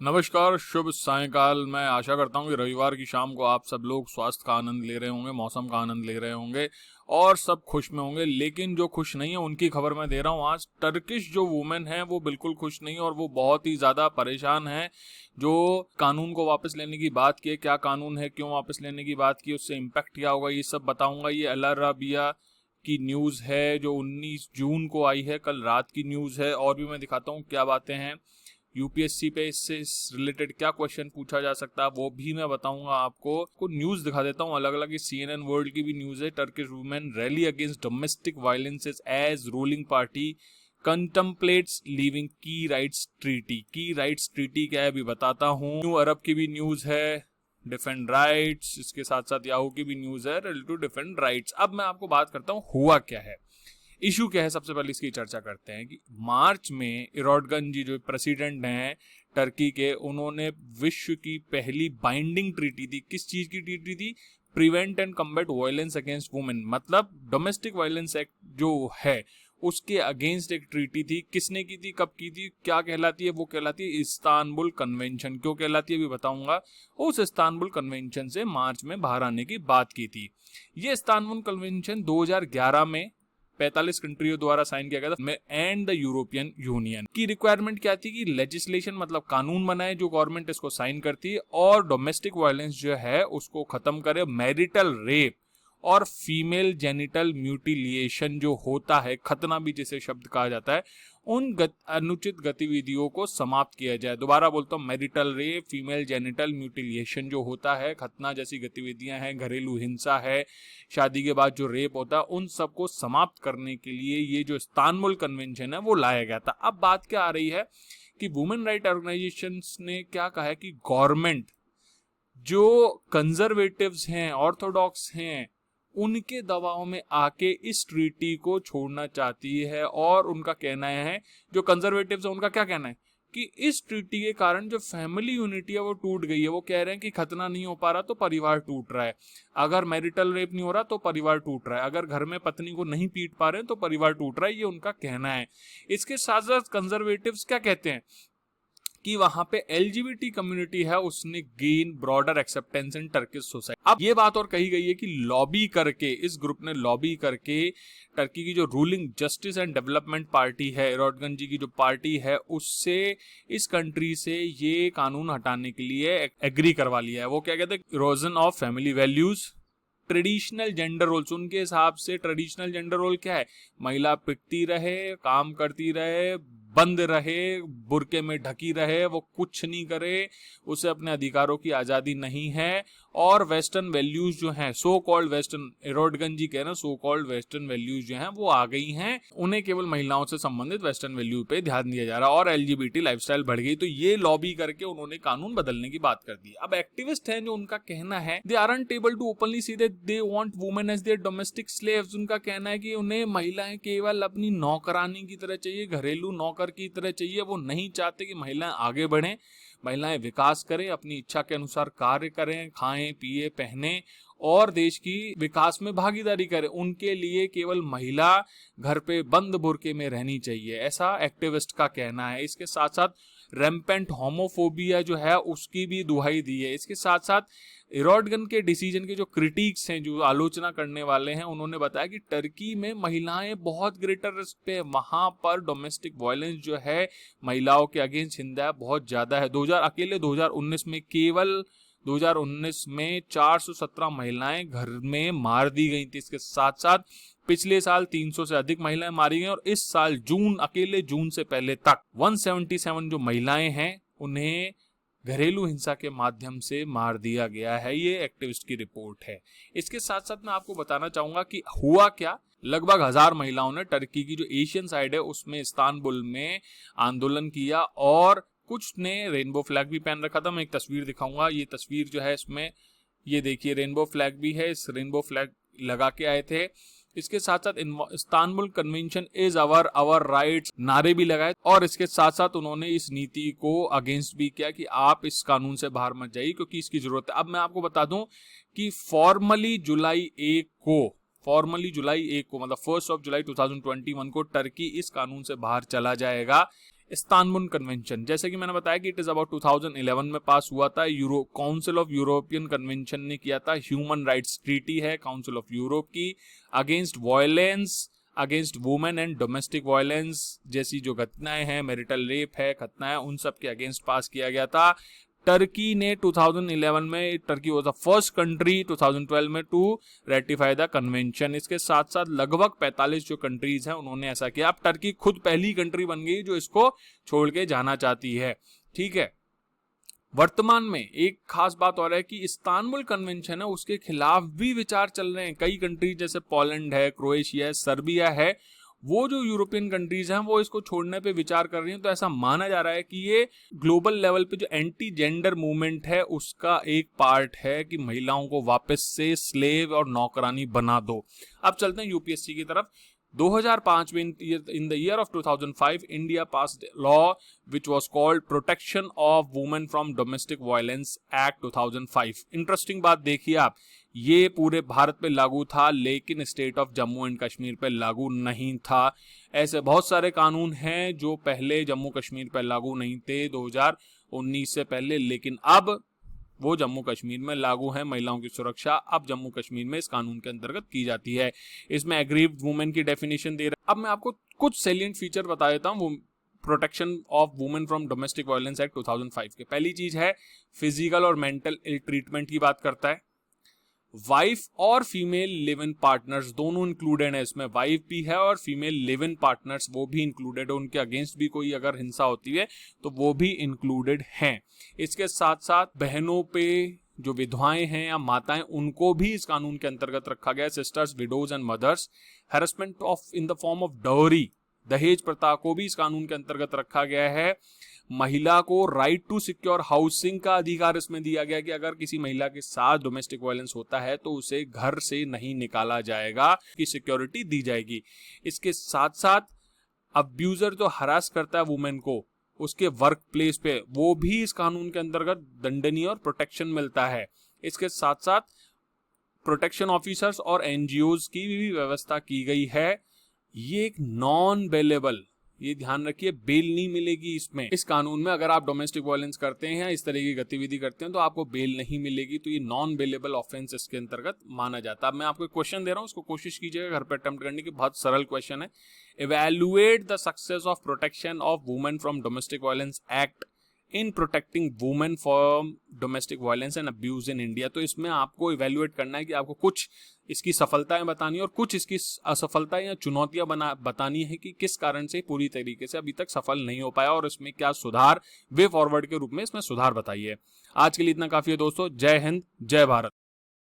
नमस्कार, शुभ सायंकाल। मैं आशा करता हूँ कि रविवार की शाम को आप सब लोग स्वास्थ्य का आनंद ले रहे होंगे, मौसम का आनंद ले रहे होंगे और सब खुश में होंगे। लेकिन जो खुश नहीं है उनकी खबर मैं दे रहा हूँ आज। टर्किश जो वुमेन है वो बिल्कुल खुश नहीं है और वो बहुत ही ज़्यादा परेशान है। जो कानून को वापस लेने की बात की है, क्या कानून है, क्यों वापस लेने की बात की, उससे इम्पैक्ट क्या होगा, ये सब बताऊँगा। ये अल अराबिया की न्यूज़ है जो 19 जून को आई है, कल रात की न्यूज़ है। और भी मैं दिखाता हूँ क्या बातें हैं यूपीएससी पे, इससे रिलेटेड क्या क्वेश्चन पूछा जा सकता है वो भी मैं बताऊंगा आपको। न्यूज दिखा देता हूँ अलग अलग। सीएनएन वर्ल्ड की भी न्यूज है। Turkish women rally against domestic violences as ruling party contemplates leaving की राइट्स ट्रीटी। की राइट्स ट्रीटी क्या है अभी बताता हूँ। न्यू अरब की भी न्यूज है, डिफेंड राइट्स। इसके साथ साथ याहू की भी न्यूज है रिलेटेड टू डिफेंड राइट्स। अब मैं आपको बात करता हूँ हुआ क्या है, इशू क्या है। सबसे पहले इसकी चर्चा करते हैं कि मार्च में एर्दोगान जी जो प्रेसिडेंट हैं टर्की के, उन्होंने विश्व की पहली बाइंडिंग ट्रीटी थी। किस चीज की ट्रीटी थी? Prevent and combat violence against women, मतलब डोमेस्टिक वायलेंस एक्ट जो है उसके अगेंस्ट एक ट्रीटी थी। किसने की थी, कब की थी, क्या कहलाती है? वो कहलाती है इस्तांबुल कन्वेंशन। क्यों कहलाती है अभी बताऊंगा। उस इस्तांबुल कन्वेंशन से मार्च में बाहर आने की बात की थी। ये इस्तांबुल कन्वेंशन 2011 में 45 कंट्रियों द्वारा साइन किया गया था एंड द यूरोपियन यूनियन। की रिक्वायरमेंट क्या थी कि लेजिस्लेशन मतलब कानून बनाए जो गवर्नमेंट इसको साइन करती है और डोमेस्टिक वायलेंस जो है उसको खत्म करे। मैरिटल रेप और फीमेल जेनिटल म्यूटिलिएशन जो होता है, खतना भी जिसे शब्द कहा जाता है, उन अनुचित गतिविधियों को समाप्त किया जाए। दोबारा बोलता हूँ, मैरिटल रेप, फीमेल जेनिटल म्यूटिलिएशन जो होता है, खतना जैसी गतिविधियां हैं, घरेलू हिंसा है, शादी के बाद जो रेप होता है, उन सबको समाप्त करने के लिए ये जो इस्तांबुल कन्वेंशन है वो लाया गया था। अब बात क्या आ रही है कि वुमेन राइट ऑर्गेनाइजेशंस ने क्या कहा है कि गवर्नमेंट जो कंजर्वेटिव्स हैं, ऑर्थोडॉक्स हैं, उनके दबाव में आके इस ट्रीटी को छोड़ना चाहती है। और उनका कहना है, जो कंजर्वेटिव्स है उनका क्या कहना है कि इस ट्रीटी के कारण जो फैमिली यूनिटी है वो टूट गई है। वो कह रहे हैं कि खतना नहीं हो पा रहा तो परिवार टूट रहा है, अगर मैरिटल रेप नहीं हो रहा तो परिवार टूट रहा है, अगर घर में पत्नी को नहीं पीट पा रहे हैं तो परिवार टूट रहा है। ये उनका कहना है। इसके साथ साथ कंजर्वेटिव्स क्या कहते हैं कि वहां पे एलजीबीटी कम्युनिटी है, उसने गेन ब्रॉडर एक्सेप्टेंस इन टर्किश सोसाइटी। अब ये बात और कही गई है कि लॉबी करके, इस ग्रुप ने लॉबी करके टर्की की जो ruling justice and development party है, एर्दोगान जी की जो पार्टी है, उससे इस कंट्री से ये कानून हटाने के लिए एग्री करवा लिया है। वो क्या कहते हैं, erosion of family values, traditional gender roles. उनके हिसाब से ट्रेडिशनल जेंडर रोल क्या है? महिला पिटती रहे, काम करती रहे, बंद रहे, बुरके में ढकी रहे, वो कुछ नहीं करे, उसे अपने अधिकारों की आजादी नहीं है। और वेस्टर्न वैल्यूज जो हैं, सो कॉल्ड वेस्टर्न, एर्दोगान जी कह रहे हैं सो कॉल्ड वेस्टर्न वैल्यूज जो हैं वो आ गई हैं, उन्हें केवल महिलाओं से संबंधित वेस्टर्न वैल्यू पे ध्यान दिया जा रहा है और एलजीबीटी लाइफस्टाइल बढ़ गई। तो ये लॉबी करके उन्होंने कानून बदलने की बात कर दी। अब एक्टिविस्ट हैं जो, उनका कहना है they aren't able to openly see that they want women as their domestic slaves. उनका कहना है कि उन्हें महिलाएं केवल अपनी नौकरानी की तरह चाहिए, घरेलू नौकर की तरह चाहिए। वो नहीं चाहते कि महिलाएं आगे बढ़ें, महिलाएं विकास करें, अपनी इच्छा के अनुसार कार्य करें, खाएं पिए पहने और देश की विकास में भागीदारी करें। उनके लिए केवल महिला घर पे बंद बुरके में रहनी चाहिए, ऐसा एक्टिविस्ट का कहना है। इसके साथ साथ रैम्पेंट होमोफोबिया जो है उसकी भी दुहाई दी है। इसके साथ साथ एर्दोगान के डिसीजन के जो क्रिटिक्स हैं, जो आलोचना करने वाले हैं, उन्होंने बताया कि टर्की में महिलाएं बहुत ग्रेटर रिस्क पे है, वहां पर डोमेस्टिक वायलेंस जो है महिलाओं के अगेंस्ट हिंसा बहुत ज्यादा है। 2019 में केवल 2019 में 417 महिलाएं घर में मार दी गई थी। इसके साथ साथ पिछले साल 300 से अधिक महिलाएं मारी गई और इस साल अकेले जून से पहले तक 177 जो महिलाएं हैं उन्हें घरेलू हिंसा के माध्यम से मार दिया गया है। ये एक्टिविस्ट की रिपोर्ट है। इसके साथ साथ मैं आपको बताना चाहूंगा कि हुआ क्या। लगभग 1000 महिलाओं ने टर्की की जो एशियन साइड है उसमें इस्तांबुल में आंदोलन किया और कुछ ने रेनबो फ्लैग भी पहन रखा था। मैं एक तस्वीर दिखाऊंगा। ये तस्वीर जो है इसमें ये देखिए रेनबो फ्लैग भी है, इस रेनबो फ्लैग लगा के आए थे। इसके साथ साथ Istanbul convention is our rights नारे भी लगाए और इसके साथ साथ उन्होंने इस नीति को अगेंस्ट भी किया कि आप इस कानून से बाहर मत जाइए क्योंकि इसकी जरूरत है। अब मैं आपको बता दूं कि फॉर्मली जुलाई 1 को मतलब 1 जुलाई 2021 को टर्की इस कानून से बाहर चला जाएगा। इस्तांबुल कन्वेंशन, जैसे कि मैंने बताया कि इट इज अबाउट 2011 में पास हुआ था। काउंसिल ऑफ यूरोपियन कन्वेंशन ने किया था। ह्यूमन राइट्स ट्रीटी है काउंसिल ऑफ यूरोप की, against violence against women and domestic violence जैसी जो घटनाएं हैं, मैरिटल रेप है, घटनाएं, उन सब के अगेंस्ट पास किया गया था। टर्की ने 2011 में, Turkey was the first country 2012 में टू रेटिफाई द कन्वेंशन। इसके साथ साथ लगभग 45 जो कंट्रीज हैं उन्होंने ऐसा किया। अब टर्की खुद पहली कंट्री बन गई जो इसको छोड़ के जाना चाहती है। ठीक है, वर्तमान में एक खास बात और है कि इस्तांबुल कन्वेंशन है उसके खिलाफ भी विचार चल रहे हैं। कई कंट्रीज जैसे पोलैंड है, क्रोएशिया है, सर्बिया है, वो जो यूरोपियन कंट्रीज हैं वो इसको छोड़ने पे विचार कर रही हैं। तो ऐसा माना जा रहा है कि ये ग्लोबल लेवल पे जो एंटी जेंडर मूवमेंट है उसका एक पार्ट है कि महिलाओं को वापस से स्लेव और नौकरानी बना दो। अब चलते हैं यूपीएससी की तरफ। 2005 में in the year of 2005 India passed law which was called protection of women from domestic violence act 2005। Interesting बात देखिए आप, ये पूरे भारत पे लागू था लेकिन state of Jammu and Kashmir पे लागू नहीं था। ऐसे बहुत सारे कानून हैं जो पहले जम्मू कश्मीर पे लागू नहीं थे 2019 से पहले, लेकिन अब वो जम्मू कश्मीर में लागू है। महिलाओं की सुरक्षा अब जम्मू कश्मीर में इस कानून के अंतर्गत की जाती है। इसमें एग्रीव्ड वुमेन की डेफिनेशन दे रहा है। अब मैं आपको कुछ सैलिएंट फीचर बता देता हूँ protection of women from domestic violence act 2005 के। पहली चीज है फिजिकल और मेंटल इल ट्रीटमेंट की बात करता है। वाइफ और फीमेल लिव इन पार्टनर्स दोनों इंक्लूडेड है इसमें, वाइफ भी है और फीमेल लिव इन पार्टनर्स वो भी इंक्लूडेड है। उनके अगेंस्ट भी कोई अगर हिंसा होती है तो वो भी इंक्लूडेड हैं। इसके साथ साथ बहनों पे जो विधवाएं हैं या माताएं उनको भी इस कानून के अंतर्गत रखा गया है। Sisters, widows and mothers. Harassment of in the form of dowry, दहेज प्रथा को भी इस कानून के अंतर्गत रखा गया है। महिला को राइट टू सिक्योर हाउसिंग का अधिकार इसमें दिया गया कि अगर किसी महिला के साथ डोमेस्टिक वायलेंस होता है तो उसे घर से नहीं निकाला जाएगा, की सिक्योरिटी दी जाएगी। इसके साथ साथ अब्यूजर जो हरास करता है वुमेन को उसके वर्क प्लेस पे, वो भी इस कानून के अंतर्गत दंडनीय और प्रोटेक्शन मिलता है। इसके साथ साथ प्रोटेक्शन ऑफिसर्स और एनजीओज की भी व्यवस्था की गई है। ये एक नॉन बेलेबल, ये ध्यान रखिए, बेल नहीं मिलेगी इसमें। इस कानून में अगर आप डोमेस्टिक वायलेंस करते हैं, इस तरह की गतिविधि करते हैं तो आपको बेल नहीं मिलेगी। तो ये नॉन बेलेबल ऑफेंस इसके अंतर्गत माना जाता है। अब मैं आपको क्वेश्चन दे रहा हूं, उसको कोशिश कीजिएगा घर पे अटेम्प्ट करने की। बहुत सरल क्वेश्चन है। Evaluate the success of protection of women from domestic violence act in protecting women from domestic violence and abuse in India. तो इसमें आपको इवैल्यूएट करना है कि आपको कुछ इसकी सफलताएं बतानी है और कुछ इसकी असफलताएं या चुनौतियां बतानी है कि किस कारण से पूरी तरीके से अभी तक सफल नहीं हो पाया और इसमें क्या सुधार, वे फॉरवर्ड के रूप में इसमें सुधार बताइए। आज के लिए इतना काफी है दोस्तों। जय हिंद, जय भारत।